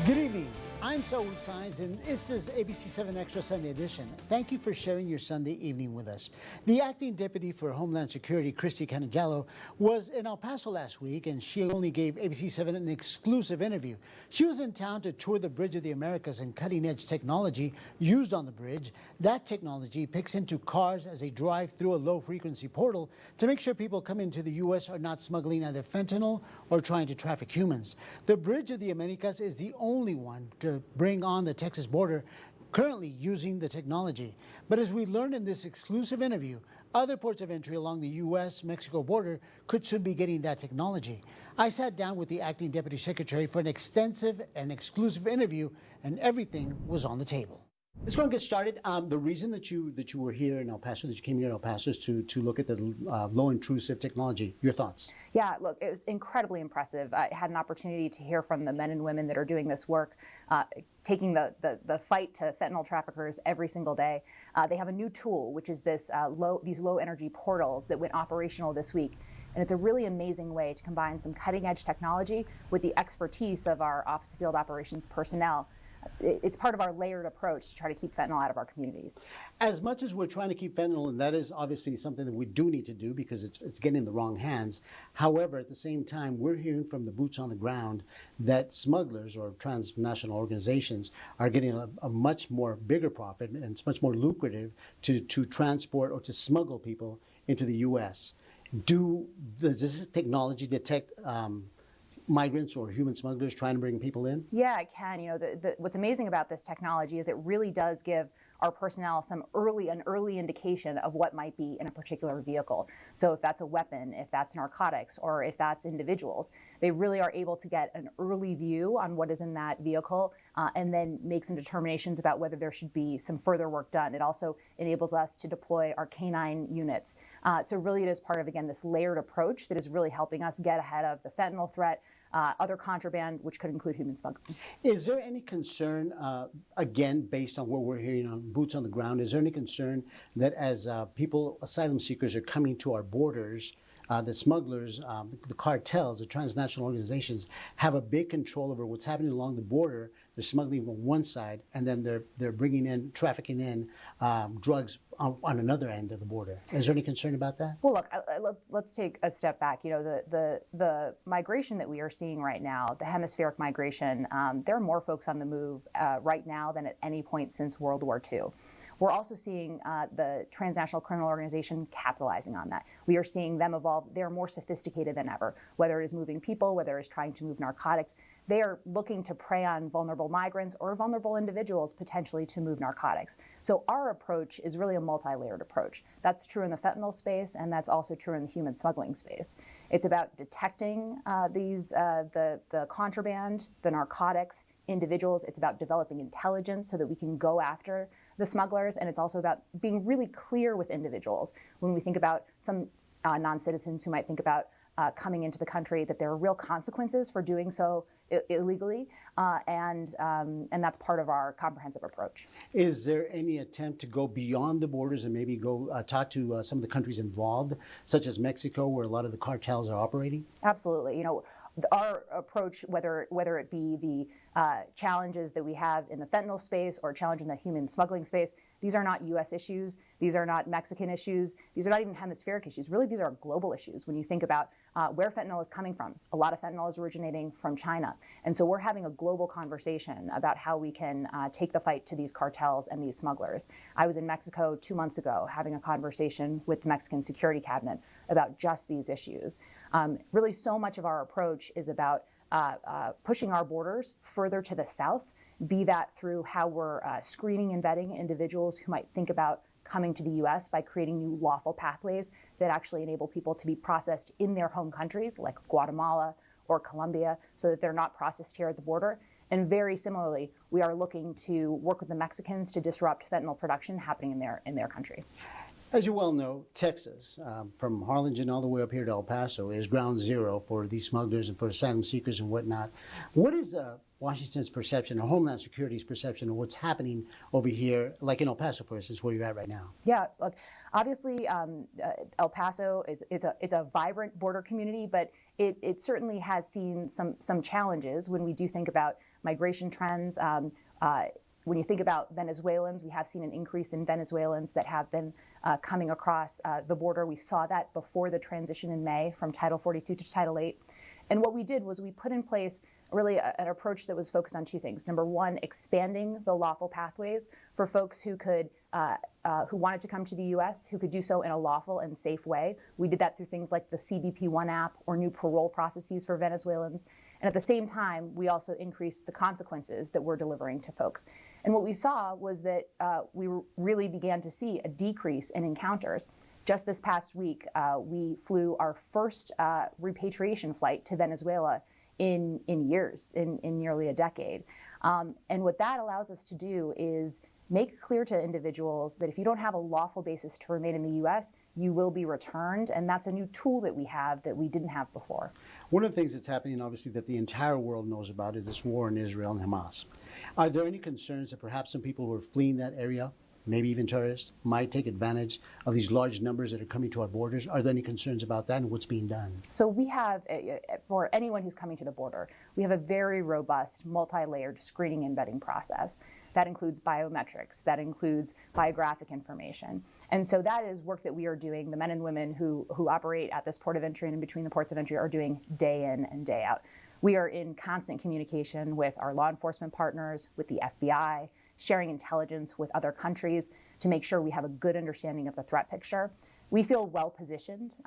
Good evening. I'm Saul Saenz, and this is ABC 7 Extra Sunday Edition. Thank you for sharing your Sunday evening with us. The acting deputy for Homeland Security, Christy Canagiallo, was in El Paso last week, and she only gave ABC 7 an exclusive interview. She was in town to tour the Bridge of the Americas and cutting-edge technology used on the bridge. That technology picks into cars as they drive through a low-frequency portal to make sure people coming into the U.S. are not smuggling either fentanyl or trying to traffic humans. The Bridge of the Americas is the only one to bring on the Texas border currently using the technology. But as we learned in this exclusive interview, other ports of entry along the U.S.-Mexico border could soon be getting that technology. I sat down with the acting deputy secretary for an extensive and exclusive interview, and everything was on the table. Let's go and get started. The reason that you were here in El Paso, that you came here in El Paso, is to look at the low-intrusive technology. Your thoughts? Yeah, look, it was incredibly impressive. I had an opportunity to hear from the men and women that are doing this work, taking the fight to fentanyl traffickers every single day. They have a new tool, which is these low-energy portals that went operational this week. And it's a really amazing way to combine some cutting-edge technology with the expertise of our Office of Field Operations personnel. It's part of our layered approach to try to keep fentanyl out of our communities. As much as we're trying to keep fentanyl, and that is obviously something that we do need to do because it's getting in the wrong hands. However, at the same time, we're hearing from the boots on the ground that smugglers or transnational organizations are getting a much more bigger profit, and it's much more lucrative to transport or to smuggle people into the U.S. Does this technology detect migrants or human smugglers trying to bring people in? Yeah, it can. You know, what's amazing about this technology is it really does give our personnel an early indication of what might be in a particular vehicle. So if that's a weapon, if that's narcotics, or if that's individuals, they really are able to get an early view on what is in that vehicle and then make some determinations about whether there should be some further work done. It also enables us to deploy our canine units. So really it is part of, again, this layered approach that is really helping us get ahead of the fentanyl threat, other contraband, which could include human smuggling. Is there any concern, again, based on what we're hearing on boots on the ground, is there any concern that as asylum seekers are coming to our borders, that smugglers, the cartels, the transnational organizations have a big control over what's happening along the border? They're smuggling from one side, and then they're trafficking in drugs on another end of the border. Is there any concern about that? Well, look, let's take a step back. You know, the migration that we are seeing right now, the hemispheric migration, there are more folks on the move right now than at any point since World War II. We're also seeing the transnational criminal organization capitalizing on that. We are seeing them evolve. They're more sophisticated than ever, whether it is moving people, whether it is trying to move narcotics. They are looking to prey on vulnerable migrants or vulnerable individuals potentially to move narcotics. So our approach is really a multi-layered approach. That's true in the fentanyl space, and that's also true in the human smuggling space. It's about detecting the contraband, the narcotics, individuals. It's about developing intelligence so that we can go after the smugglers, and it's also about being really clear with individuals. When we think about some non-citizens who might think about coming into the country, that there are real consequences for doing so illegally, and that's part of our comprehensive approach. Is there any attempt to go beyond the borders and maybe go talk to some of the countries involved, such as Mexico, where a lot of the cartels are operating? Absolutely. You know, our approach, whether it be the challenges that we have in the fentanyl space or challenge in the human smuggling space, these are not U.S. issues. These are not Mexican issues. These are not even hemispheric issues. Really, these are global issues when you think about where fentanyl is coming from. A lot of fentanyl is originating from China. And so we're having a global conversation about how we can take the fight to these cartels and these smugglers. I was in Mexico 2 months ago having a conversation with the Mexican security cabinet about just these issues. Really, so much of our approach is about pushing our borders further to the south, be that through how we're screening and vetting individuals who might think about coming to the U.S. by creating new lawful pathways that actually enable people to be processed in their home countries, like Guatemala or Colombia, so that they're not processed here at the border. And very similarly, we are looking to work with the Mexicans to disrupt fentanyl production happening in their country. As you well know, Texas, from Harlingen all the way up here to El Paso, is ground zero for these smugglers and for asylum seekers and whatnot. What is Washington's perception, or Homeland Security's perception of what's happening over here, like in El Paso, for instance, where you're at right now? Yeah, look, obviously, El Paso it's a vibrant border community, but it certainly has seen some challenges when we do think about migration trends. When you think about Venezuelans, we have seen an increase in Venezuelans that have been coming across the border. We saw that before the transition in May from Title 42 to Title 8. And what we did was we put in place really an approach that was focused on two things. Number one, expanding the lawful pathways for folks who wanted to come to the U.S., who could do so in a lawful and safe way. We did that through things like the CBP One app or new parole processes for Venezuelans. And at the same time, we also increased the consequences that we're delivering to folks. And what we saw was that we really began to see a decrease in encounters. Just this past week, we flew our first repatriation flight to Venezuela in years, in nearly a decade. And what that allows us to do is make it clear to individuals that if you don't have a lawful basis to remain in the U.S., you will be returned. And that's a new tool that we have that we didn't have before. One of the things that's happening, obviously, that the entire world knows about is this war in Israel and Hamas. Are there any concerns that perhaps some people who are fleeing that area, maybe even terrorists, might take advantage of these large numbers that are coming to our borders? Are there any concerns about that and what's being done? So we have, for anyone who's coming to the border, we have a very robust, multi-layered screening and vetting process. That includes biometrics, that includes biographic information. And so that is work that we are doing. The men and women who operate at this port of entry and in between the ports of entry are doing day in and day out. We are in constant communication with our law enforcement partners, with the FBI, sharing intelligence with other countries to make sure we have a good understanding of the threat picture. We feel well positioned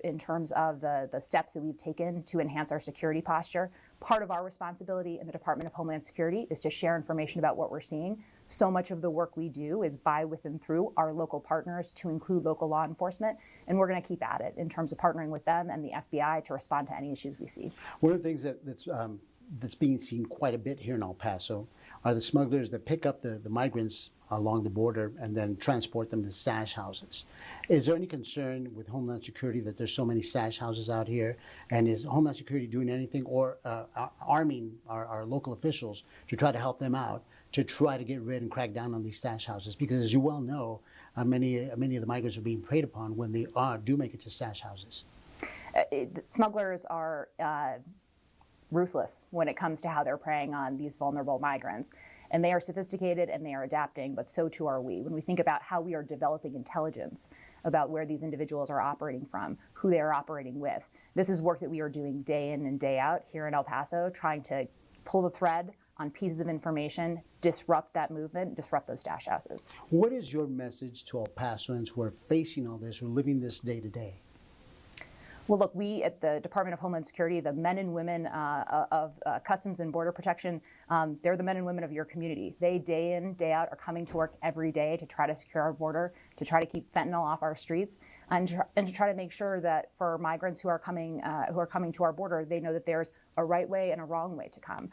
in terms of the steps that we've taken to enhance our security posture. Part of our responsibility in the Department of Homeland Security is to share information about what we're seeing. So much of the work we do is by, with, and through our local partners, to include local law enforcement, and we're going to keep at it in terms of partnering with them and the FBI to respond to any issues we see. One of the things that's being seen quite a bit here in El Paso are the smugglers that pick up the migrants along the border and then transport them to stash houses. Is there any concern with Homeland Security that there's so many stash houses out here? And is Homeland Security doing anything or arming our local officials to try to help them out, to try to get rid and crack down on these stash houses? Because as you well know, many of the migrants are being preyed upon when they do make it to stash houses. Smugglers are ruthless when it comes to how they're preying on these vulnerable migrants. And they are sophisticated and they are adapting, but so too are we. When we think about how we are developing intelligence about where these individuals are operating from, who they are operating with, this is work that we are doing day in and day out here in El Paso, trying to pull the thread on pieces of information, disrupt that movement, disrupt those stash houses. What is your message to El Pasoans who are facing all this, who are living this day to day? Well, look, we at the Department of Homeland Security, the men and women of Customs and Border Protection, they're the men and women of your community. They, day in, day out, are coming to work every day to try to secure our border, to try to keep fentanyl off our streets, and to try to make sure that for migrants who are coming to our border, they know that there's a right way and a wrong way to come.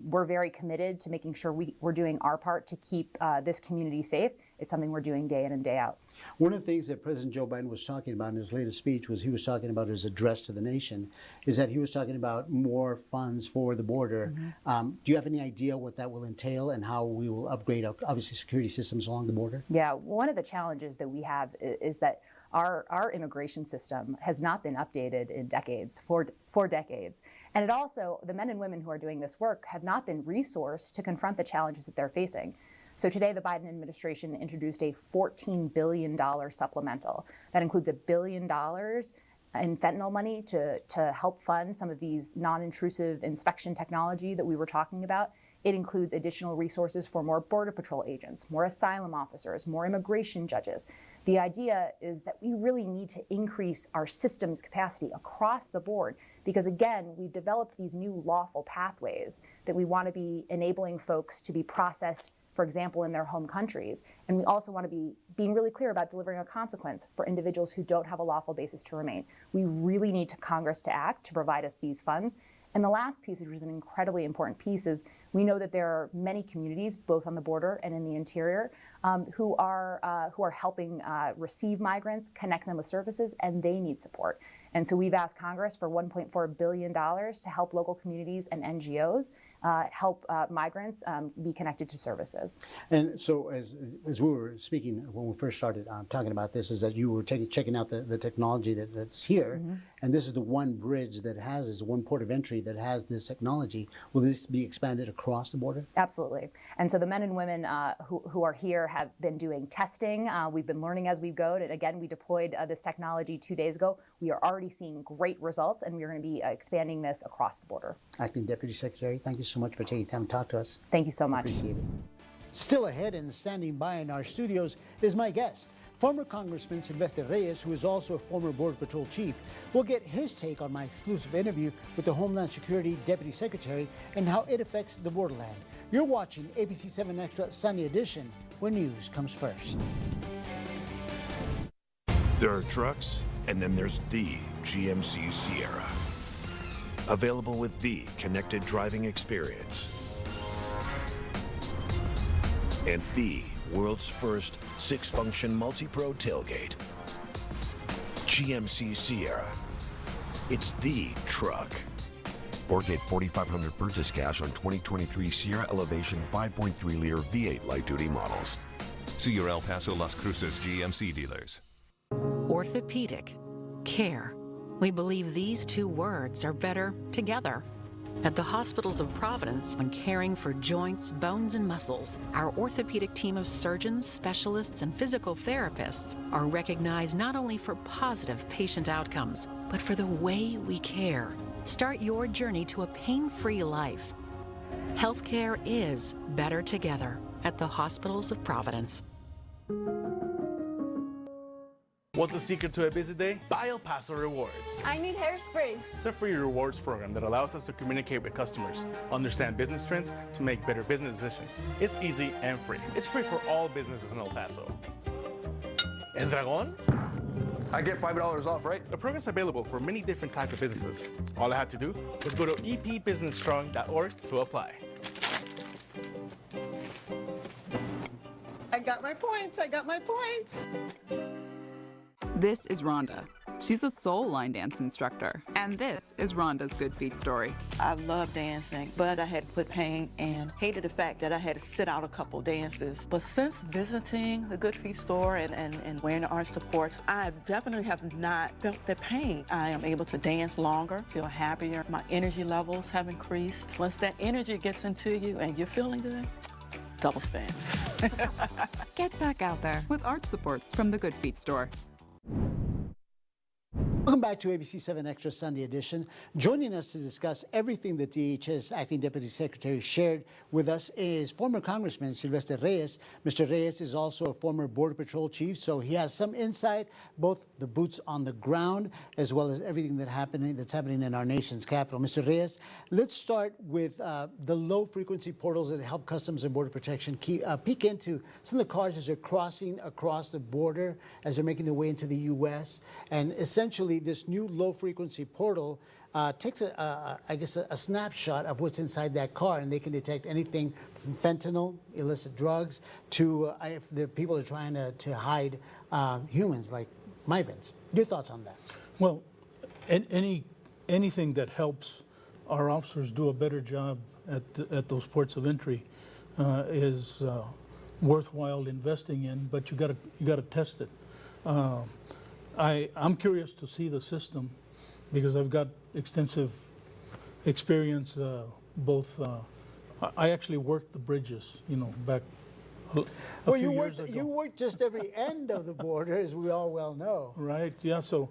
We're very committed to making sure we're doing our part to keep this community safe. It's something we're doing day in and day out. One of the things that President Joe Biden was talking about in his latest speech was he was talking about his address to the nation, is that he was talking about more funds for the border. Mm-hmm. Do you have any idea what that will entail and how we will upgrade, obviously, security systems along the border? Yeah, one of the challenges that we have is that our immigration system has not been updated in decades, for decades. And it also, the men and women who are doing this work have not been resourced to confront the challenges that they're facing. So today, the Biden administration introduced a $14 billion supplemental. That includes $1 billion in fentanyl money to help fund some of these non-intrusive inspection technology that we were talking about. It includes additional resources for more Border Patrol agents, more asylum officers, more immigration judges. The idea is that we really need to increase our system's capacity across the board because, again, we've developed these new lawful pathways that we want to be enabling folks to be processed, for example, in their home countries. And we also want to be being really clear about delivering a consequence for individuals who don't have a lawful basis to remain. We really need Congress to act to provide us these funds. And the last piece, which is an incredibly important piece, is we know that there are many communities, both on the border and in the interior, who are helping receive migrants, connect them with services, and they need support. And so we've asked Congress for $1.4 billion to help local communities and NGOs help migrants be connected to services. And so as we were speaking when we first started talking about this, is that you were checking out the technology that's here, and this is the one bridge that has this, one port of entry that has this technology. Will this be expanded across the border? Absolutely. And so the men and women who are here have been doing testing. We've been learning as we go. And again, we deployed this technology 2 days ago. We are already seeing great results, and we're going to be expanding this across the border. Acting Deputy Secretary, thank you so much for taking time to talk to us. Thank you so much. Appreciate it. Still ahead and standing by in our studios is my guest, former Congressman Silvestre Reyes, who is also a former Border Patrol chief. We'll get his take on my exclusive interview with the Homeland Security Deputy Secretary and how it affects the borderland. You're watching ABC 7 Extra Sunday Edition, where news comes first. There are trucks, and then there's the GMC Sierra. Available with the connected driving experience. And the world's first 6-function multi-pro tailgate. GMC Sierra. It's the truck. Or get $4,500 purchase cash on 2023 Sierra Elevation 5.3-liter V8 light-duty models. See your El Paso Las Cruces GMC dealers. Orthopedic care. We believe these two words are better together. At the Hospitals of Providence, when caring for joints, bones, and muscles, our orthopedic team of surgeons, specialists, and physical therapists are recognized not only for positive patient outcomes, but for the way we care. Start your journey to a pain-free life. Healthcare is better together at the Hospitals of Providence. What's the secret to a busy day? Buy El Paso Rewards. I need hairspray. It's a free rewards program that allows us to communicate with customers, understand business trends to make better business decisions. It's easy and free. It's free for all businesses in El Paso. El Dragon? I get $5 off, right? The program's available for many different types of businesses. All I had to do was go to epbusinessstrong.org to apply. I got my points. I got my points. This is Rhonda. She's a soul line dance instructor. And this is Rhonda's Good Feet story. I love dancing, but I had to quit pain and hated the fact that I had to sit out a couple dances. But since visiting the Good Feet store and wearing the arch supports, I definitely have not felt the pain. I am able to dance longer, feel happier. My energy levels have increased. Once that energy gets into you and you're feeling good, double stands. Get back out there with arch supports from the Good Feet store. Welcome back to ABC 7 Extra Sunday Edition. Joining us to discuss everything that DHS Acting Deputy Secretary shared with us is former Congressman Silvestre Reyes. Mr. Reyes is also a former Border Patrol chief, so he has some insight, both the boots on the ground as well as everything that's happening in our nation's capital. Mr. Reyes, let's start with the low-frequency portals that help Customs and Border Protection peek into some of the cars as they're crossing across the border, as they're making their way into the U.S., and essentially this new low-frequency portal takes, I guess, a snapshot of what's inside that car, and they can detect anything from fentanyl, illicit drugs, to if the people are trying to hide humans, like migrants. Your thoughts on that? Well, anything that helps our officers do a better job at those ports of entry is worthwhile investing in, but you got to test it. I'm curious to see the system because I've got extensive experience. I actually worked the bridges, back a few years ago. You worked just every end of the border, as we all well know. Right. Yeah. So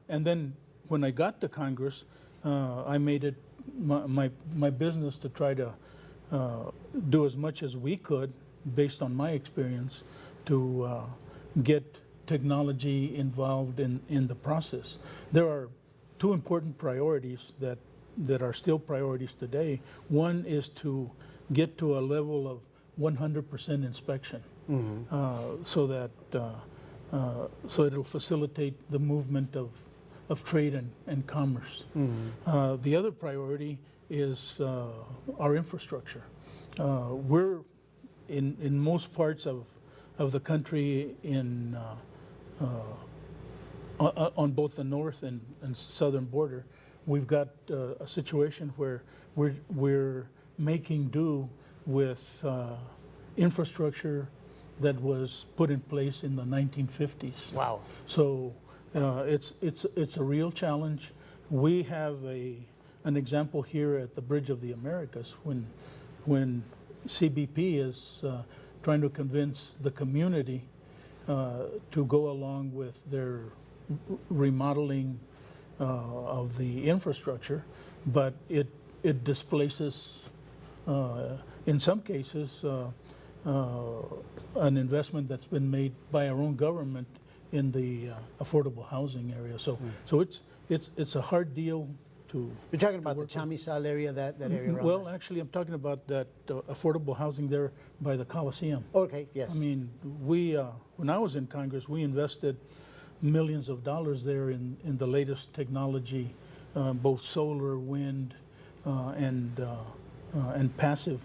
and then when I got to Congress, I made it my business to try to do as much as we could, based on my experience, to get technology involved in the process. There are two important priorities that are still priorities today. One is to get to a level of 100% inspection, so that so it'll facilitate the movement of of trade and commerce. The other priority is our infrastructure. We're in most parts of the country on both the north and southern border, we've got a situation where we're making do with infrastructure that was put in place in the 1950s. Wow. So it's a real challenge. We have an example here at the Bridge of the Americas when CBP is trying to convince the community to go along with their remodeling of the infrastructure, but it displaces, in some cases, an investment that's been made by our own government in the affordable housing area. So it's a hard deal to. You're talking about the Chamizal area, that area around Well, there? actually, I'm talking about that affordable housing there by the Coliseum. Okay, yes. I mean, we when I was in Congress, we invested millions of dollars there in the latest technology, both solar, wind, and passive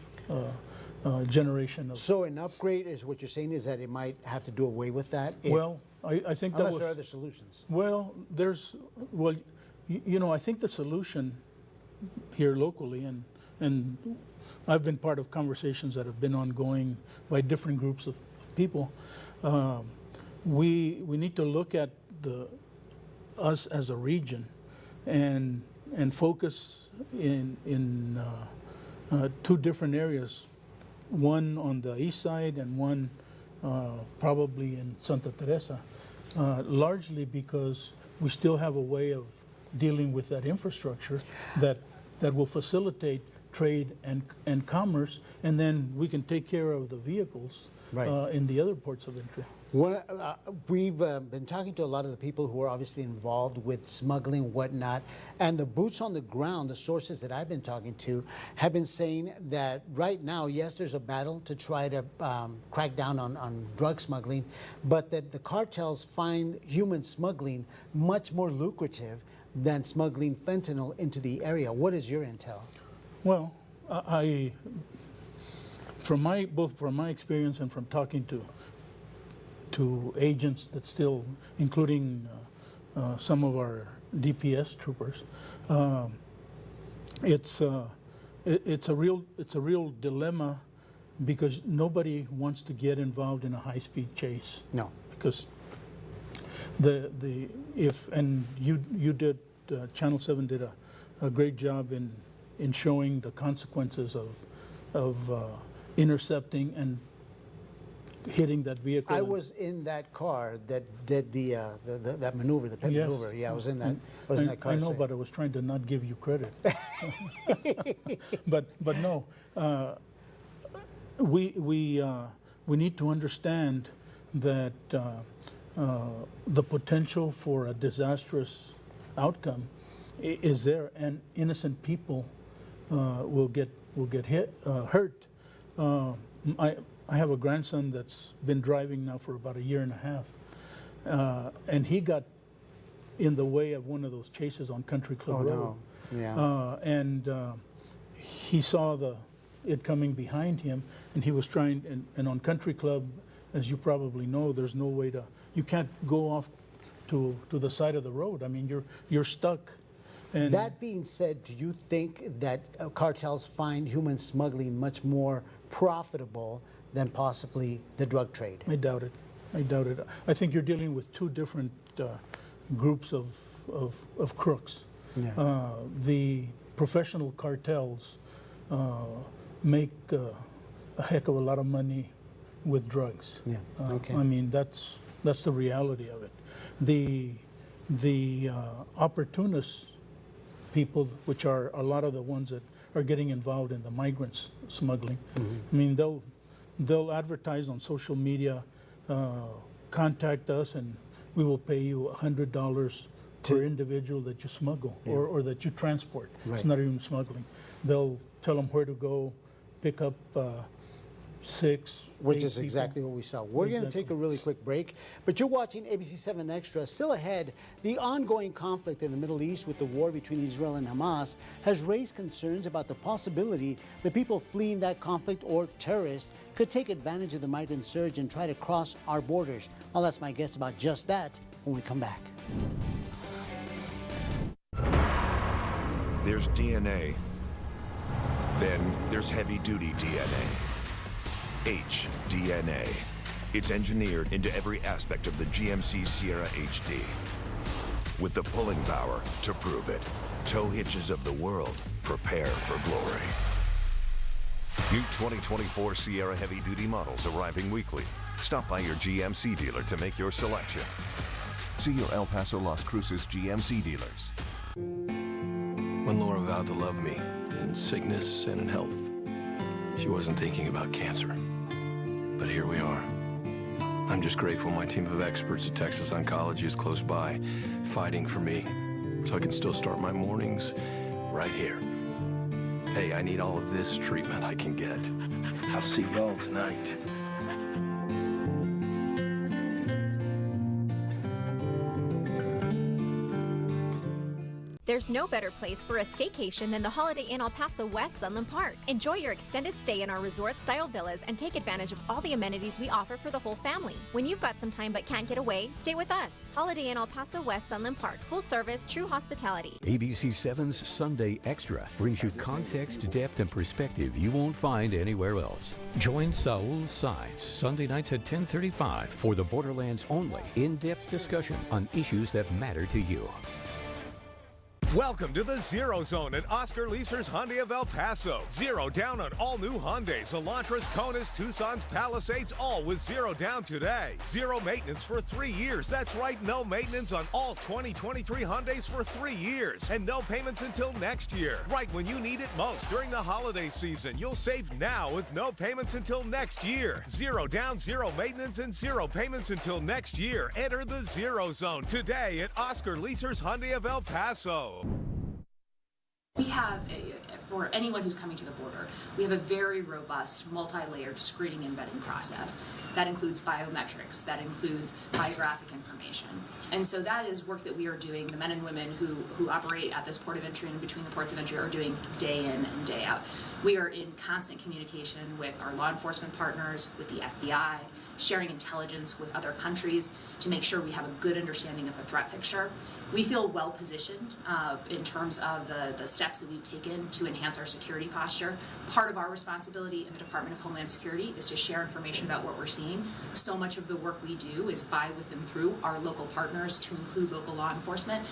generation of. So an upgrade is what you're saying is that it might have to do away with that? Well, I think that unless was. there are other solutions. Well, you know, I think the solution here locally, and I've been part of conversations that have been ongoing by different groups of people. We need to look at us as a region and focus in two different areas, one on the east side and one probably in Santa Teresa, largely because we still have a way of dealing with that infrastructure that will facilitate trade and commerce, and then we can take care of the vehicles in the other ports of entry. We've been talking to a lot of the people who are obviously involved with smuggling and whatnot, and the boots on the ground, the sources that I've been talking to, have been saying that right now, yes, there's a battle to try to crack down on drug smuggling, but that the cartels find human smuggling much more lucrative than smuggling fentanyl into the area. What is your intel? Well, both from my experience and from talking to agents that still, including some of our DPS troopers, it's a real dilemma because nobody wants to get involved in a high-speed chase. No, because you did Channel 7 did a great job in showing the consequences of intercepting and hitting that vehicle. I was in that car that did that maneuver, the pit maneuver. Yeah, I was in that. I was in that car. I know, but I was trying to not give you credit. but no, we need to understand that the potential for a disastrous outcome is there, and innocent people will get hurt. I have a grandson that's been driving now for about a year and a half, and he got in the way of one of those chases on Country Club Road. No. Yeah. And he saw it coming behind him, and he was trying. And on Country Club, as you probably know, there's no way you can't go off to the side of the road. I mean, you're stuck. And that being said, do you think that cartels find human smuggling much more profitable than possibly the drug trade? I doubt it. I think you're dealing with two different groups of crooks. Yeah. The professional cartels make a heck of a lot of money with drugs. Yeah. Okay. I mean, that's the reality of it. The opportunist people, which are a lot of the ones that are getting involved in the migrants smuggling. Mm-hmm. I mean, they'll advertise on social media, contact us, and we will pay you $100 per individual that you smuggle or that you transport. Right. It's not even smuggling. They'll tell them where to go, pick up 6, Which 8 is people. exactly what we saw. We're going to take a really quick break, but you're watching ABC 7 Extra. Still ahead, the ongoing conflict in the Middle East with the war between Israel and Hamas has raised concerns about the possibility that people fleeing that conflict or terrorists could take advantage of the migrant surge and try to cross our borders. I'll ask my guest about just that when we come back. There's DNA. Then there's heavy-duty DNA. HDNA. It's engineered into every aspect of the GMC Sierra HD. With the pulling power to prove it. Tow hitches of the world, prepare for glory. New 2024 Sierra heavy-duty models arriving weekly. Stop by your GMC dealer to make your selection. See your El Paso Las Cruces GMC dealers. When Laura vowed to love me, in sickness and in health, she wasn't thinking about cancer. But here we are. I'm just grateful my team of experts at Texas Oncology is close by, fighting for me, so I can still start my mornings right here. Hey, I need all of this treatment I can get. I'll see y'all tonight. There's no better place for a staycation than the Holiday Inn El Paso West Sunland Park. Enjoy your extended stay in our resort-style villas and take advantage of all the amenities we offer for the whole family. When you've got some time but can't get away, stay with us. Holiday Inn El Paso West Sunland Park. Full service, true hospitality. ABC 7's Sunday Extra brings you context, depth, and perspective you won't find anywhere else. Join Saul Sides Sunday nights at 10:35 for the Borderlands only in-depth discussion on issues that matter to you. Welcome to the Zero Zone at Oscar Leaser's Hyundai of El Paso. Zero down on all new Hyundais, Elantras, Konas, Tucson's, Palisades, all with zero down today. Zero maintenance for 3 years. That's right, no maintenance on all 2023 Hyundais for 3 years. And no payments until next year. Right when you need it most during the holiday season. You'll save now with no payments until next year. Zero down, zero maintenance, and zero payments until next year. Enter the Zero Zone today at Oscar Leaser's Hyundai of El Paso. We have, for anyone who's coming to the border, we have a very robust, multi-layered screening and vetting process. That includes biometrics, that includes biographic information. And so that is work that we are doing, the men and women who operate at this port of entry and between the ports of entry are doing day in and day out. We are in constant communication with our law enforcement partners, with the FBI, sharing intelligence with other countries to make sure we have a good understanding of the threat picture. We feel well positioned in terms of the steps that we've taken to enhance our security posture. Part of our responsibility in the Department of Homeland Security is to share information about what we're seeing. So much of the work we do is by, with, and through our local partners, to include local law enforcement.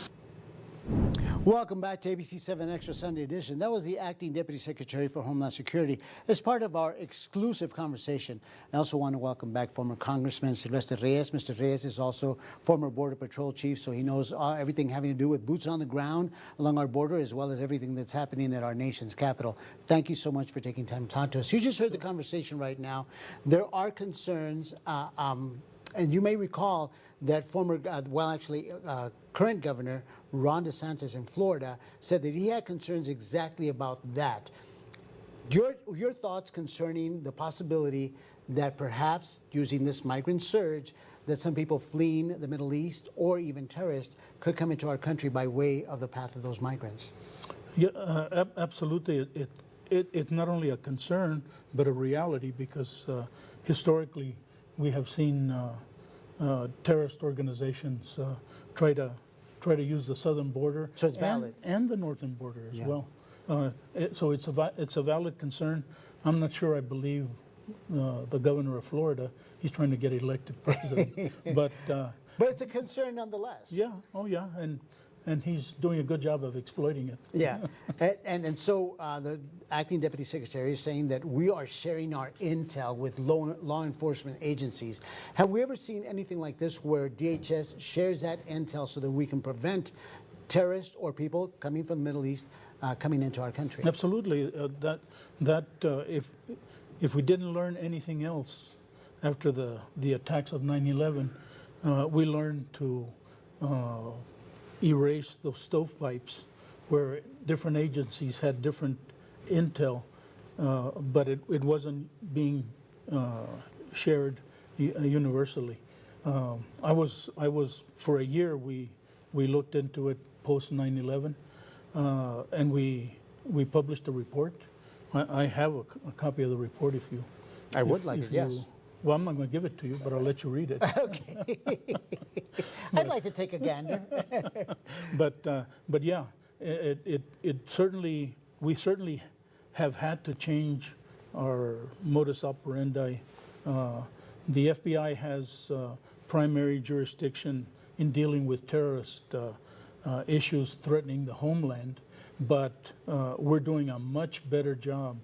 Welcome back to ABC 7 Extra Sunday Edition. That was the Acting Deputy Secretary for Homeland Security as part of our exclusive conversation. I also want to welcome back former Congressman Silvestre Reyes. Mr. Reyes is also former Border Patrol Chief, so he knows everything having to do with boots on the ground along our border, as well as everything that's happening at our nation's capital. Thank you so much for taking time to talk to us. You just heard the conversation right now. There are concerns, and you may recall that current Governor Ron DeSantis in Florida said that he had concerns exactly about that. Your thoughts concerning the possibility that perhaps using this migrant surge, that some people fleeing the Middle East or even terrorists could come into our country by way of the path of those migrants? Yeah, absolutely. It's not only a concern, but a reality, because historically we have seen terrorist organizations try to use the southern border, so it's valid, and the northern border as well. So it's a valid concern. I'm not sure I believe the governor of Florida. He's trying to get elected president, but it's a concern nonetheless. Yeah. Oh yeah, and he's doing a good job of exploiting it. Yeah, and so the Acting Deputy Secretary is saying that we are sharing our intel with law enforcement agencies. Have we ever seen anything like this where DHS shares that intel so that we can prevent terrorists or people coming from the Middle East coming into our country? Absolutely. If we didn't learn anything else after the attacks of 9/11, we learned to erase those stovepipes where different agencies had different intel, but it wasn't being shared universally. I was for a year we looked into it post 9/11, and we published a report. I have a copy of the report if you. I would like it, yes. Well, I'm not going to give it to you, but I'll let you read it. Okay. I'd like to take a gander. But yeah, it certainly, we certainly have had to change our modus operandi. The FBI has primary jurisdiction in dealing with terrorist issues threatening the homeland, but we're doing a much better job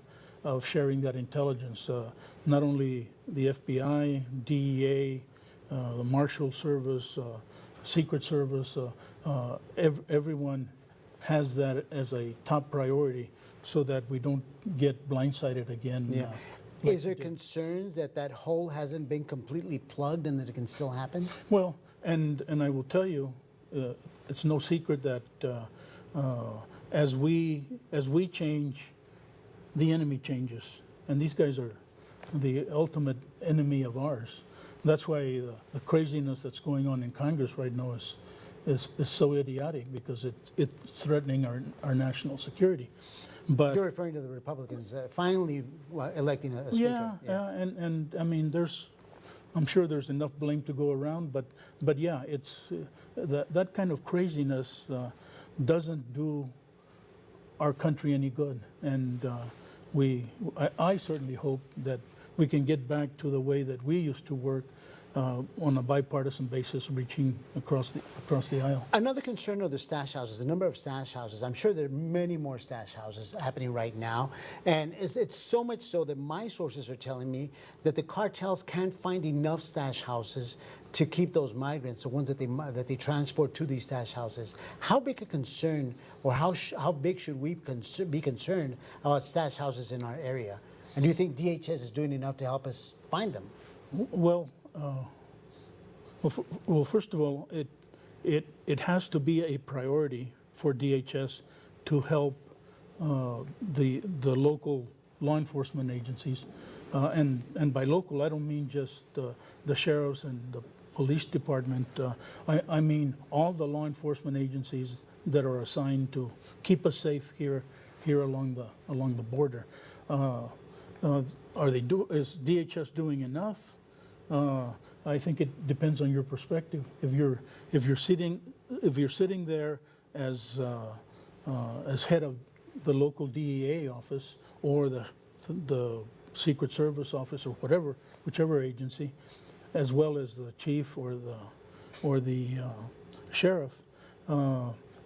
of sharing that intelligence. Not only the FBI, DEA, the Marshal Service, Secret Service, everyone has that as a top priority so that we don't get blindsided again. Yeah. Is there concerns that that hole hasn't been completely plugged and that it can still happen? Well, and I will tell you, it's no secret that as we change, the enemy changes, and these guys are the ultimate enemy of ours. That's why the craziness that's going on in Congress right now is so idiotic, because it's threatening our national security. But you're referring to the Republicans finally electing a speaker. Yeah, and I mean, I'm sure there's enough blame to go around, but yeah, it's that kind of craziness doesn't do our country any good, and I certainly hope that we can get back to the way that we used to work on a bipartisan basis, reaching across the aisle. Another concern are the stash houses, the number of stash houses. I'm sure there are many more stash houses happening right now, and it's so much so that my sources are telling me that the cartels can't find enough stash houses to keep those migrants, the ones that they transport to these stash houses. How big a concern, or how big should we be concerned about stash houses in our area? And do you think DHS is doing enough to help us find them? Well, first of all, it has to be a priority for DHS to help the local law enforcement agencies, and by local I don't mean just the sheriffs and the police department. I mean all the law enforcement agencies that are assigned to keep us safe here along the border. Is DHS doing enough? I think it depends on your perspective. If you're sitting there as head of the local DEA office or the Secret Service office or whichever agency, as well as the chief or the sheriff,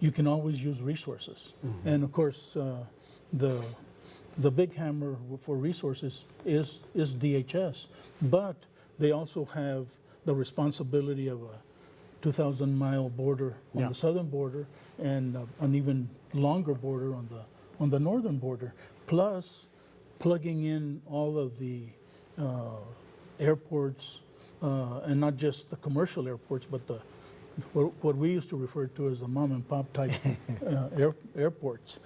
you can always use resources. Mm-hmm. And of course, the big hammer for resources is DHS, but they also have the responsibility of a 2,000-mile border on the southern border and an even longer border on the northern border, plus plugging in all of the airports, and not just the commercial airports, but what we used to refer to as the mom and pop type airports.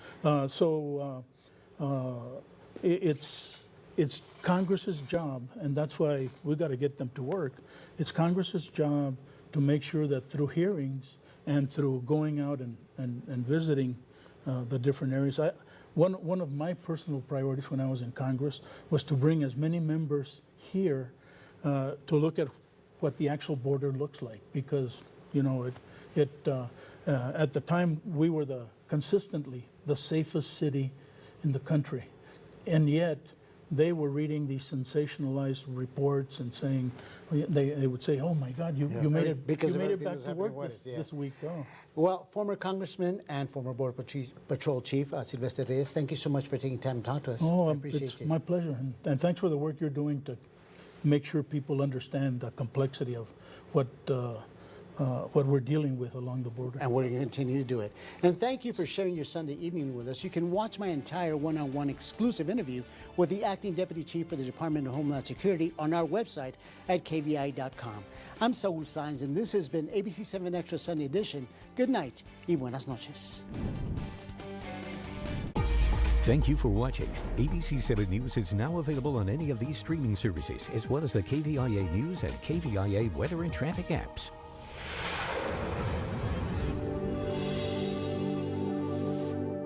It's Congress's job, and that's why we got to get them to work. It's Congress's job to make sure that through hearings and through going out and visiting the different areas. One of my personal priorities when I was in Congress was to bring as many members here to look at what the actual border looks like, because at the time we were consistently the safest city in the country, and yet they were reading these sensationalized reports and saying, they would say, "Oh my God, you made it back to work this week." Oh. Well, former Congressman and former Border Patrol Chief Silvestre Reyes, thank you so much for taking time to talk to us. Oh, I appreciate it's it. my pleasure, and thanks for the work you're doing to make sure people understand the complexity of what we're dealing with along the border. And we're going to continue to do it. And thank you for sharing your Sunday evening with us. You can watch my entire one-on-one exclusive interview with the Acting Deputy Chief for the Department of Homeland Security on our website at kvi.com. I'm Saul Saenz, and this has been ABC 7 Extra Sunday Edition. Good night y buenas noches. Thank you for watching. ABC 7 News is now available on any of these streaming services, as well as the KVIA News and KVIA Weather and Traffic apps.